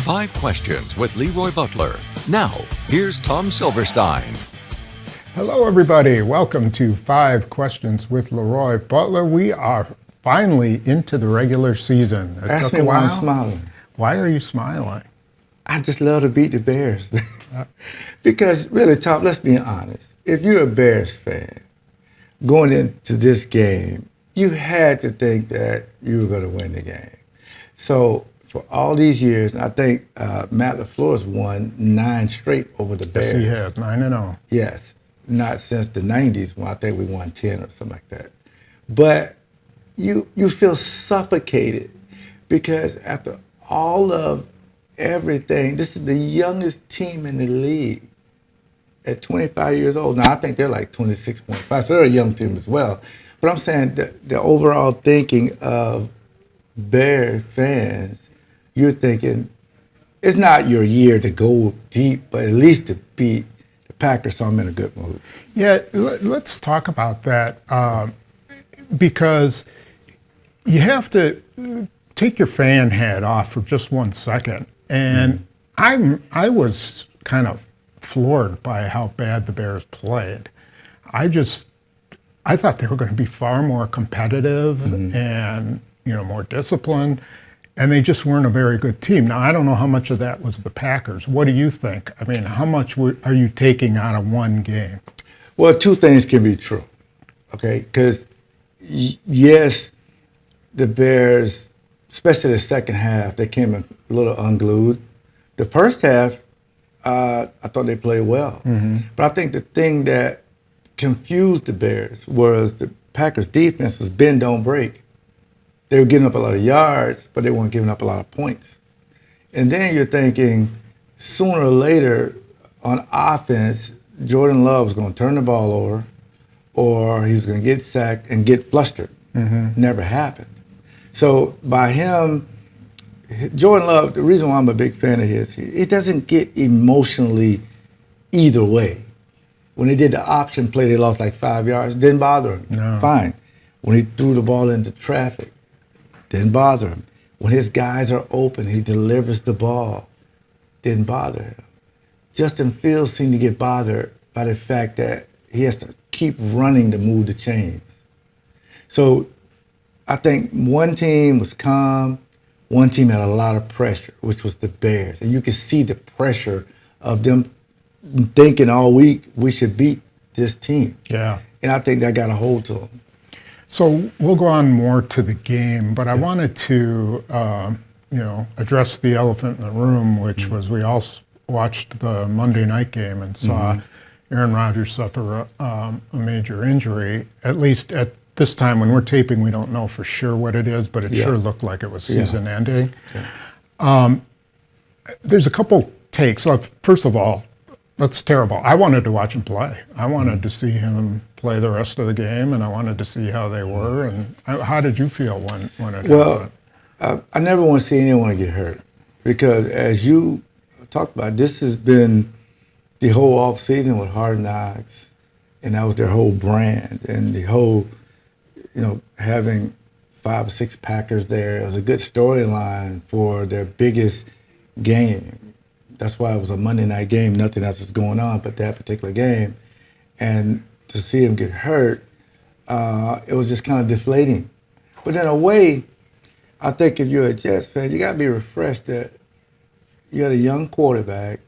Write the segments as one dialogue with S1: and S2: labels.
S1: 5 Questions with LeRoy Butler. Now, here's Tom Silverstein.
S2: Hello, everybody. Welcome to 5 Questions with LeRoy Butler. We are finally into the regular season.
S3: Ask me why I'm smiling.
S2: Why are you smiling?
S3: I just love to beat the Bears. Because really, Tom, let's be honest. If you're a Bears fan, going into this game, you had to think that you were going to win the game. So for all these years, I think Matt LaFleur has won 9 straight over the Bears.
S2: Yes, he has, 9-0.
S3: Yes, not since the 90s when I think we won 10 or something like that. But you feel suffocated because after all of everything, this is the youngest team in the league at 25 years old. Now, I think they're like 26.5, so they're a young team as well. But I'm saying the overall thinking of Bear fans, you're thinking it's not your year to go deep, but at least to beat the Packers, so I'm in a good mood.
S2: Yeah, let's talk about that because you have to take your fan hat off for just 1 second. And I was kind of floored by how bad the Bears played. I thought they were going to be far more competitive and more disciplined, and they just weren't a very good team. Now, I don't know how much of that was the Packers. What do you think? I mean, how much are you taking out of one game?
S3: Well, 2 things can be true, okay? Because, yes, the Bears, especially the second half, they came a little unglued. The first half, I thought they played well. But I think the thing that confused the Bears was the Packers' defense was bend, don't break. They were giving up a lot of yards, but they weren't giving up a lot of points. And then you're thinking, sooner or later, on offense, Jordan Love was going to turn the ball over, or he's going to get sacked and get flustered. Never happened. So by him, Jordan Love, the reason why I'm a big fan of his, he doesn't get emotionally either way. When they did the option play, they lost like 5 yards. Didn't bother him.
S2: No.
S3: Fine. When he threw the ball into traffic, didn't bother him. When his guys are open, he delivers the ball. Didn't bother him. Justin Fields seemed to get bothered by the fact that he has to keep running to move the chains. So I think one team was calm, one team had a lot of pressure, which was the Bears. And you could see the pressure of them thinking all week we should beat this team.
S2: Yeah.
S3: And I think that got a hold to them.
S2: So we'll go on more to the game, but I wanted to, address the elephant in the room, which was we all watched the Monday night game and saw Aaron Rodgers suffer a major injury. At least at this time when we're taping, we don't know for sure what it is, but it sure looked like it was season-ending. Yeah. There's a couple takes. First of all, that's terrible. I wanted to watch him play. I wanted to see him play the rest of the game, and I wanted to see how they were. And how did you feel when it happened?
S3: Well, I never want to see anyone get hurt because, as you talked about, this has been the whole off season with Hard Knocks, and that was their whole brand, and the whole, having 5 or 6 Packers there. It was a good storyline for their biggest game. That's why it was a Monday night game. Nothing else is going on but that particular game. And to see him get hurt, it was just kind of deflating. But in a way, I think if you're a Jets fan, you got to be refreshed that you had a young quarterback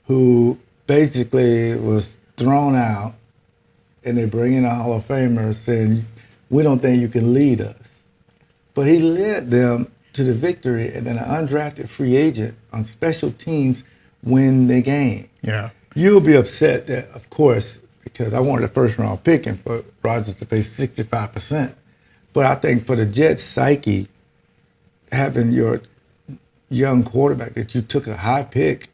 S3: who basically was thrown out, and they bring in a Hall of Famer saying, we don't think you can lead us. But he led them to the victory, and then an undrafted free agent on special teams win the game.
S2: Yeah.
S3: You'll be upset that, of course, because I wanted a first-round pick and for Rodgers to pay 65%. But I think for the Jets' psyche, having your young quarterback that you took a high pick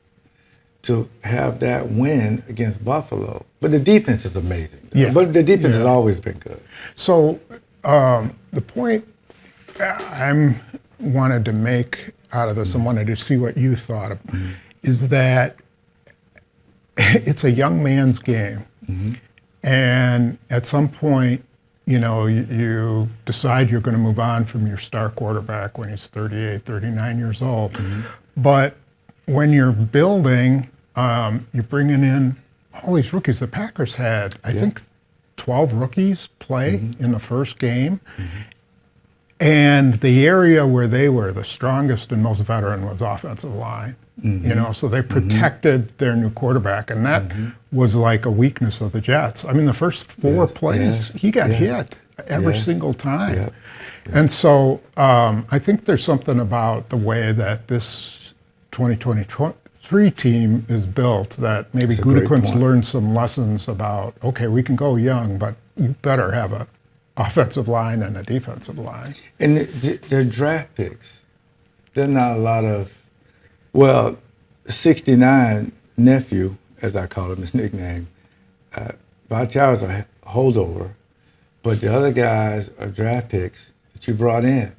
S3: to have that win against Buffalo. But the defense is amazing.
S2: Yeah.
S3: But the defense has always been good.
S2: So the point I wanted to make out of this and wanted to see what you thought of is that it's a young man's game. And at some point, you decide you're going to move on from your star quarterback when he's 38, 39 years old. But when you're building, you're bringing in all these rookies. The Packers had, I think, 12 rookies play in the first game. And the area where they were the strongest and most veteran was offensive line. So they protected their new quarterback, and that was like a weakness of the Jets. I mean, the first four plays, he got hit every single time. And so I think there's something about the way that this 2023 team is built that maybe Gutekunst learned some lessons about, okay, we can go young, but you better have a offensive line and a defensive line.
S3: And their draft picks, they're not a lot of, 69 nephew, as I call him, his nickname, Bakhtiar's a holdover, but the other guys are draft picks that you brought in.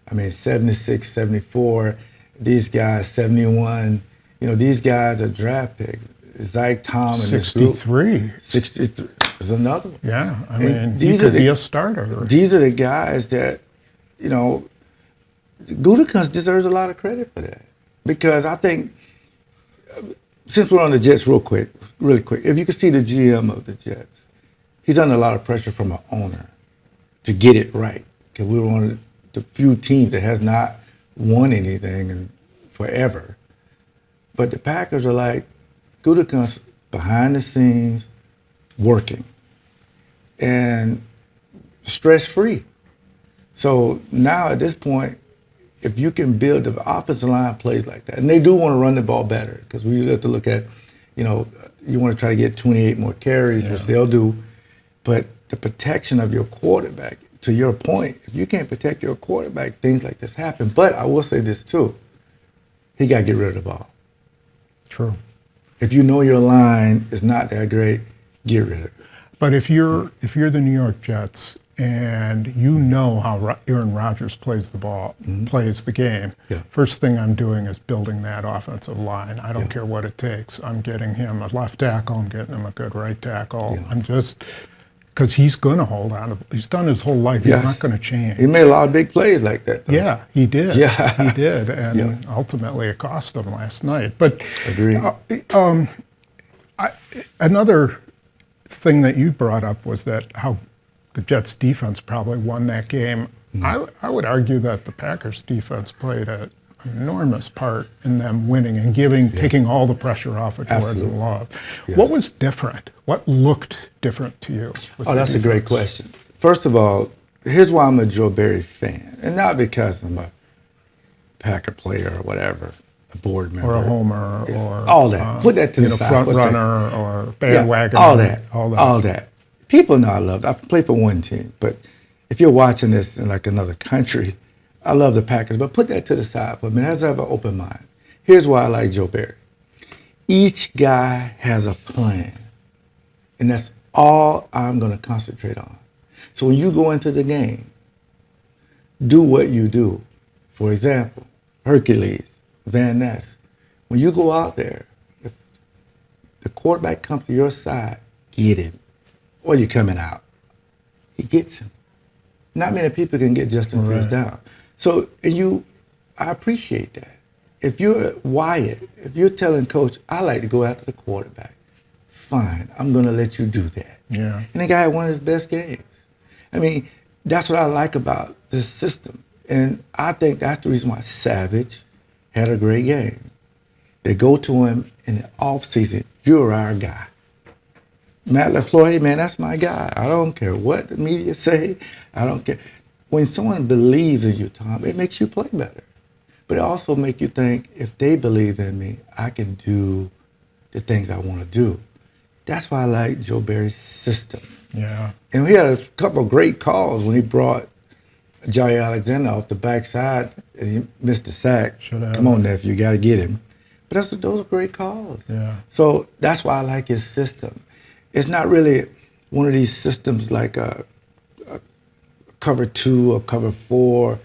S3: I mean, 76, 74, these guys, 71, these guys are draft picks. Zach Tom and
S2: 63.
S3: 63 is another one.
S2: Yeah, I mean, he could be a starter.
S3: These are the guys that, Gutekunst deserves a lot of credit for that. Because I think, since we're on the Jets really quick, if you can see the GM of the Jets, he's under a lot of pressure from an owner to get it right. Because we're one of the few teams that has not won anything in forever. But the Packers are like, Gutekunst behind the scenes working and stress-free. So now at this point, if you can build the offensive line plays like that, and they do want to run the ball better, because we have to look at, you want to try to get 28 more carries, which they'll do, but the protection of your quarterback, to your point, if you can't protect your quarterback, things like this happen. But I will say this too, he got to get rid of the ball.
S2: True.
S3: If you know your line is not that great, get rid of it.
S2: But if you're the New York Jets and you know how Aaron Rodgers plays the game, first thing I'm doing is building that offensive line. I don't care what it takes. I'm getting him a left tackle. I'm getting him a good right tackle. I'm just, because he's going to hold on. He's done his whole life. He's not going to change.
S3: He made a lot of big plays like that, though.
S2: Yeah, he did.
S3: Yeah.
S2: He did. And ultimately it cost him last night. But
S3: Agreed.
S2: Another thing that you brought up was that how the Jets defense probably won that game. I would argue that the Packers defense played an enormous part in them winning and taking all the pressure off of Jordan Love. Yes. What was different? What looked different to you?
S3: That's a great question. First of all, here's why I'm a Joe Barry fan. And not because I'm a Packer player or whatever, a board member.
S2: Or a homer or
S3: all that. Put that to the side.
S2: Front runner or bandwagon.
S3: All that. People know I love it. I play for one team, but if you're watching this in like another country, I love the Packers, but put that to the side for a minute. I have to have an open mind. Here's why I like Joe Barry. Each guy has a plan, and that's all I'm going to concentrate on. So when you go into the game, do what you do. For example, Hercules, Van Ness. When you go out there, if the quarterback comes to your side, get him. Or you're coming out. He gets him. Not many people can get Justin Fields down. So I appreciate that. If you're Wyatt, if you're telling coach, I like to go after the quarterback, fine, I'm going to let you do that.
S2: Yeah.
S3: And the guy had one of his best games. I mean, that's what I like about this system. And I think that's the reason why Savage had a great game. They go to him in the offseason, you're our guy. Matt LaFleur, hey man, that's my guy. I don't care what the media say. I don't care. When someone believes in you, Tom, it makes you play better. But it also makes you think, if they believe in me, I can do the things I want to do. That's why I like Joe Barry's system.
S2: Yeah.
S3: And we had a couple of great calls when he brought Jair Alexander off the backside and he missed the sack. Come on, nephew, you got to get him. But those are great calls.
S2: Yeah.
S3: So that's why I like his system. It's not really one of these systems like a cover 2 or cover 4.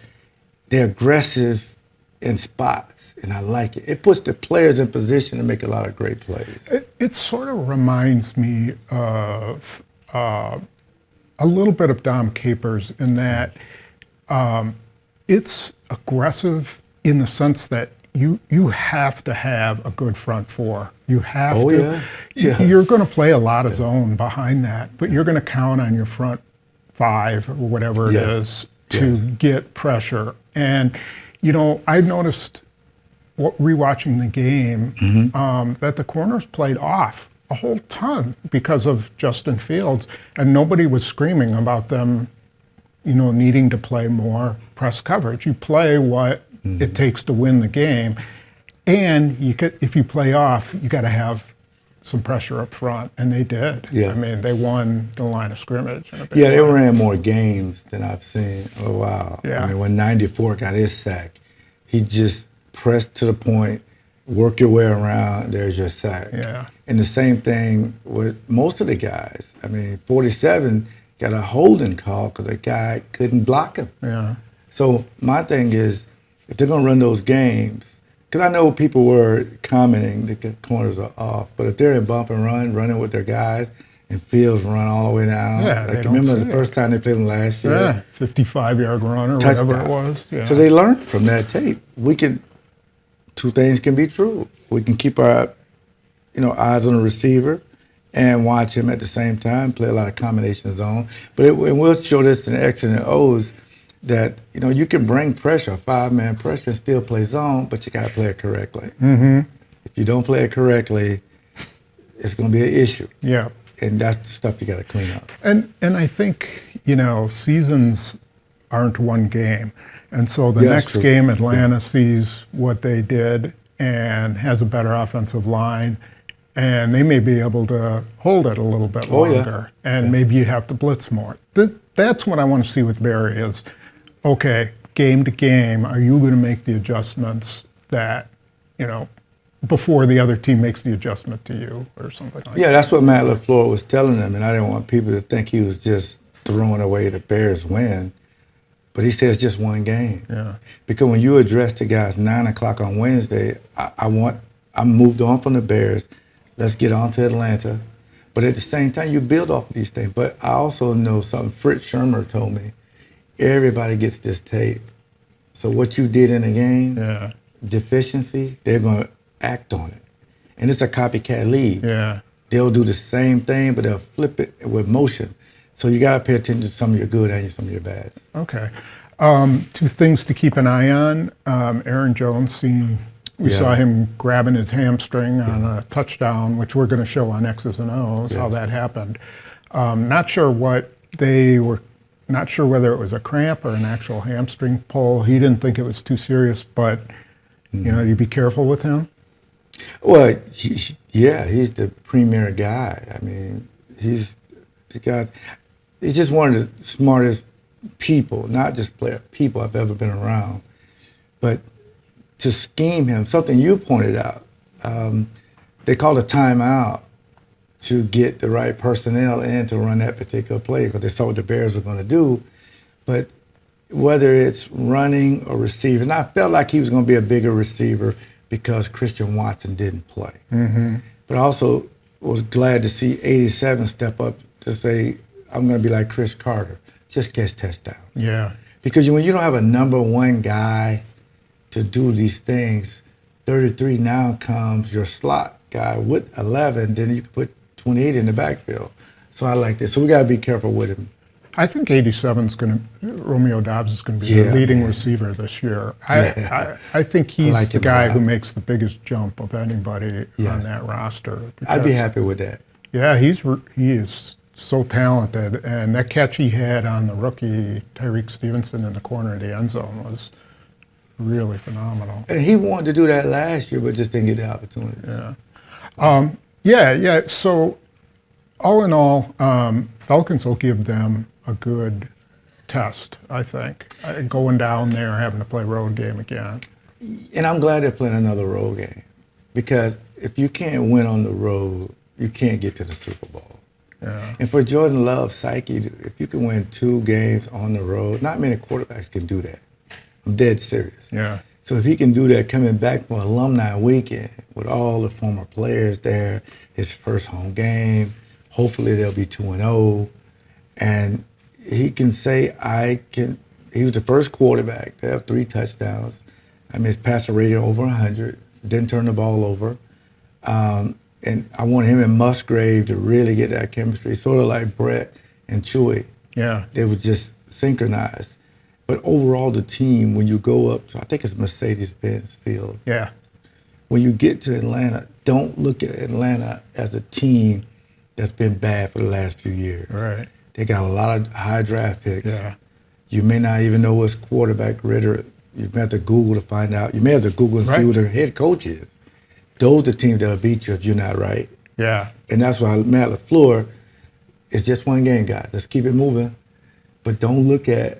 S3: They're aggressive in spots, and I like it. It puts the players in position to make a lot of great plays.
S2: It sort of reminds me of a little bit of Dom Capers in that it's aggressive in the sense that you have to have a good front four. You have
S3: Oh,
S2: to.
S3: yeah. Yeah.
S2: You're going to play a lot of zone behind that, but you're going to count on your front five or whatever it
S3: Yes.
S2: is to
S3: Yes.
S2: get pressure. And, I noticed rewatching the game that the corners played off a whole ton because of Justin Fields, and nobody was screaming about them, needing to play more press coverage. You play what it takes to win the game, and if you play off, you got to have some pressure up front, and they did.
S3: Yeah.
S2: I mean, they won the line of scrimmage. In a big
S3: Yeah, they
S2: way.
S3: ran more games than I've seen in a while.
S2: Yeah.
S3: I mean, when 94 got his sack, he just pressed to the point, work your way around, there's your sack.
S2: Yeah.
S3: And the same thing with most of the guys. I mean, 47 got a holding call because the guy couldn't block him.
S2: Yeah.
S3: So my thing is, if they're going to run those games, because I know people were commenting the corners are off, but if they're in bump and run, running with their guys, and Fields run all the way down,
S2: Yeah, they
S3: like
S2: don't
S3: remember
S2: see
S3: the
S2: it.
S3: first time they played them last year?
S2: Yeah, 55-yard run or
S3: Touchdown.
S2: whatever it was. Yeah.
S3: So they learned from that tape. Two things can be true. We can keep our, eyes on the receiver and watch him at the same time, play a lot of combination zone. But and we'll show this in the X and the O's that, you can bring pressure, a 5-man pressure, and still play zone, but you got to play it correctly.
S2: Mm-hmm.
S3: If you don't play it correctly, it's going to be an issue.
S2: Yeah.
S3: And that's the stuff you got to clean up.
S2: And I think, seasons aren't one game. And so the
S3: Yeah, that's
S2: next
S3: true.
S2: game, Atlanta sees what they did and has a better offensive line, and they may be able to hold it a little bit
S3: Oh, yeah.
S2: longer. And maybe you have to blitz more. That's what I want to see with Barry is, okay, game to game, are you going to make the adjustments that, before the other team makes the adjustment to you or something like
S3: Yeah,
S2: that?
S3: that's what Matt LaFleur was telling them, and I didn't want people to think he was just throwing away the Bears win. But he says just one game.
S2: Yeah.
S3: Because when you address the guys 9 o'clock on Wednesday, I moved on from the Bears. Let's get on to Atlanta. But at the same time, you build off of these things. But I also know something Fritz Shermer told me. Everybody gets this tape. So what you did in the game,
S2: Yeah.
S3: deficiency, they're going to act on it. And it's a copycat league.
S2: Yeah.
S3: They'll do the same thing, but they'll flip it with motion. So you got to pay attention to some of your good and some of your bad.
S2: Okay. Two things to keep an eye on. Aaron Jones, we
S3: Yeah.
S2: saw him grabbing his hamstring on a touchdown, which we're going to show on X's and O's, how that happened. Not sure not sure whether it was a cramp or an actual hamstring pull. He didn't think it was too serious, but, you be careful with him.
S3: Well, he's the premier guy. I mean, he's the guy. He's just one of the smartest people, not just people I've ever been around. But to scheme him, something you pointed out, they called a timeout to get the right personnel in to run that particular play because they saw what the Bears were going to do. But whether it's running or receiving, I felt like he was going to be a bigger receiver because Christian Watson didn't play.
S2: Mm-hmm.
S3: But I also was glad to see 87 step up to say, I'm going to be like Chris Carter, just catch touchdowns.
S2: Yeah.
S3: Because when you don't have a number one guy to do these things, 33 now comes your slot guy with 11, then you can put 28 in the backfield. So I like this. So we got to be careful with him.
S2: I think 87's Romeo Doubs is going to be the leading receiver this year. I think he's
S3: like
S2: the
S3: him a
S2: guy
S3: lot.
S2: who makes the biggest jump of anybody
S3: Yes.
S2: on that roster.
S3: I'd be
S2: because-
S3: happy with that.
S2: Yeah, he is so talented, and that catch he had on the rookie Tyreek Stevenson in the corner of the end zone was really phenomenal.
S3: And he wanted to do that last year, but just didn't get the opportunity.
S2: Yeah. So, all in all, Falcons will give them a good test, I think. Going down there, having to play road game again.
S3: And I'm glad they're playing another road game because if you can't win on the road, you can't get to the Super Bowl.
S2: Yeah.
S3: And for Jordan Love's psyche, if you can win 2 games on the road, not many quarterbacks can do that. I'm dead serious.
S2: Yeah.
S3: So if he can do that coming back for alumni weekend with all the former players there, his first home game, hopefully they'll be 2-0, and he can say, he was the first quarterback to have 3 touchdowns. I mean, his passer rating over 100. Didn't turn the ball over. And I want him and Musgrave to really get that chemistry, sort of like Brett and Chewy.
S2: Yeah.
S3: They were just synchronized. But overall, the team, when you go up to, I think it's Mercedes-Benz Field.
S2: Yeah.
S3: When you get to Atlanta, don't look at Atlanta as a team that's been bad for the last few years.
S2: Right.
S3: They got a lot of high draft picks.
S2: Yeah.
S3: You may not even know what's quarterback Ritter. You may have to Google to find out. You may have to Google and see who the head coach is. Those are the teams that'll beat you if you're not right.
S2: Yeah.
S3: And that's why Matt LaFleur is just one game, guys. Let's keep it moving. But don't look at,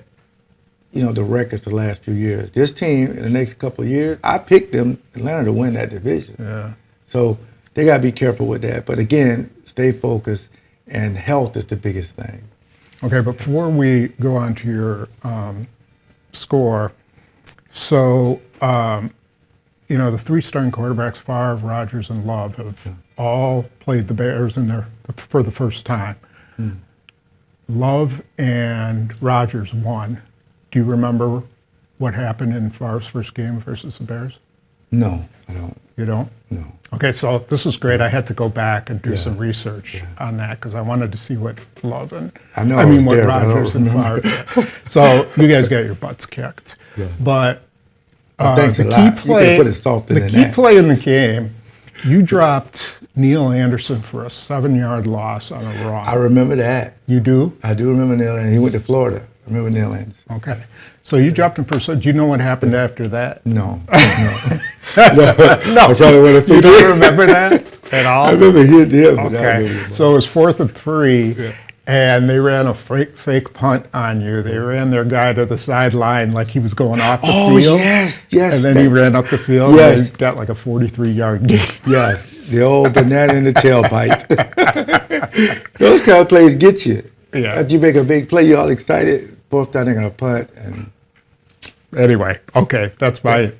S3: the records the last few years. This team, in the next couple of years, I picked them, Atlanta, to win that division.
S2: Yeah.
S3: So they got to be careful with that. But again, stay focused, and health is the biggest thing.
S2: Okay, before we go on to your score, so, the three starting quarterbacks, Favre, Rodgers, and Love, have all played the Bears for the first time. Love and Rodgers won. Do you remember what happened in Favre's first game versus the Bears?
S3: No, I don't.
S2: You don't?
S3: No.
S2: Okay, so this is great. I had to go back and do some research on that because I wanted to see what Love and what Rodgers and Favre. So you guys got your butts kicked.
S3: Yeah.
S2: But
S3: thanks
S2: the
S3: a
S2: key
S3: lot.
S2: play,
S3: You could put something in
S2: the key
S3: that.
S2: play in the game, you dropped Neil Anderson for a 7-yard loss on a run.
S3: I remember that.
S2: You do?
S3: I do remember Neil Anderson. He went to Florida. I remember Neil Anderson.
S2: Okay. So you dropped him for do you know what happened after that?
S3: No.
S2: No.
S3: I probably would have
S2: You
S3: figured
S2: don't remember that at all?
S3: I remember hitting him. But
S2: Okay. So it was 4th and 3, and they ran a fake punt on you. They ran their guy to the sideline like he was going off the field.
S3: Yes.
S2: And then he ran up the field and he got like a 43-yard gain.
S3: Yeah, the net in the tailpipe. Those kind of plays get you.
S2: Yeah.
S3: After you make a big play, you're all excited. 4th down, they're going to punt. And
S2: Anyway, okay, that's my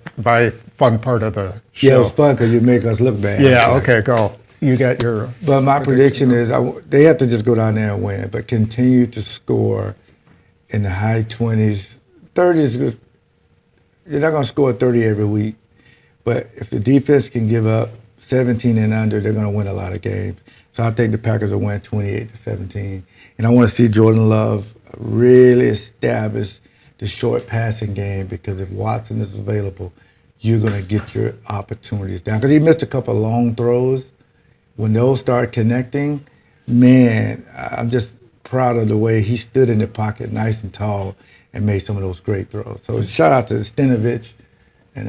S2: fun part of the show.
S3: yeah, it was fun because you make us look bad.
S2: Yeah, okay, go. You got your...
S3: But my prediction is they have to just go down there and win, but continue to score in the high 20s. 30s, you're not going to score 30 every week. But if the defense can give up 17 and under, they're going to win a lot of games. So I think the Packers will win 28-17. And I want to see Jordan Love really establish the short passing game, because if Watson is available, you're going to get your opportunities down. Because he missed a couple of long throws. When those start connecting, man, I'm just proud of the way he stood in the pocket nice and tall and made some of those great throws. So shout out to Stenovich and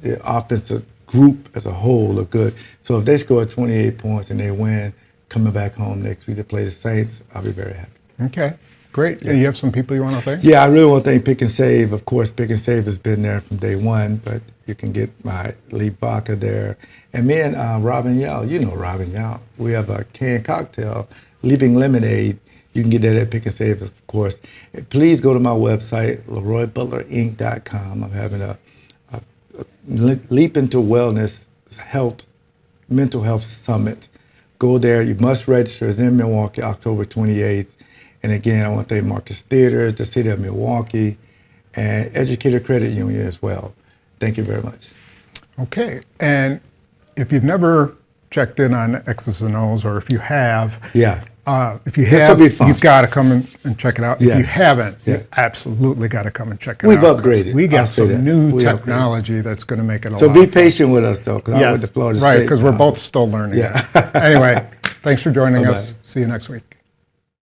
S3: the offensive group as a whole look good. So if they score 28 points and they win, coming back home next week to play the Saints, I'll be very happy.
S2: Okay, great. And you have some people you want to thank?
S3: Yeah, I really want to thank Pick and Save. Of course, Pick and Save has been there from day one, but you can get my Lee Baca there. And me and Robin Yao, you know Robin Yao. We have a canned cocktail, Leaping Lemonade. You can get that at Pick and Save, of course. And please go to my website, LeRoyButlerInc.com. I'm having a Leap into Wellness Mental Health Summit. Go there. You must register. It's in Milwaukee, October 28th. And again, I want to thank Marcus Theaters, the city of Milwaukee, and Educator Credit Union as well. Thank you very much.
S2: Okay, and if you've never checked in on X's and O's, or if you have, if you have, you've got to come and check it out. If you haven't, you absolutely got to come and check it
S3: We've
S2: out.
S3: upgraded.
S2: We got some new
S3: We
S2: technology that's going to make it a lot
S3: So be
S2: fun.
S3: patient with us, though, because I went to Florida State.
S2: Right, because we're both still learning it. Anyway, thanks for joining us. See you next week.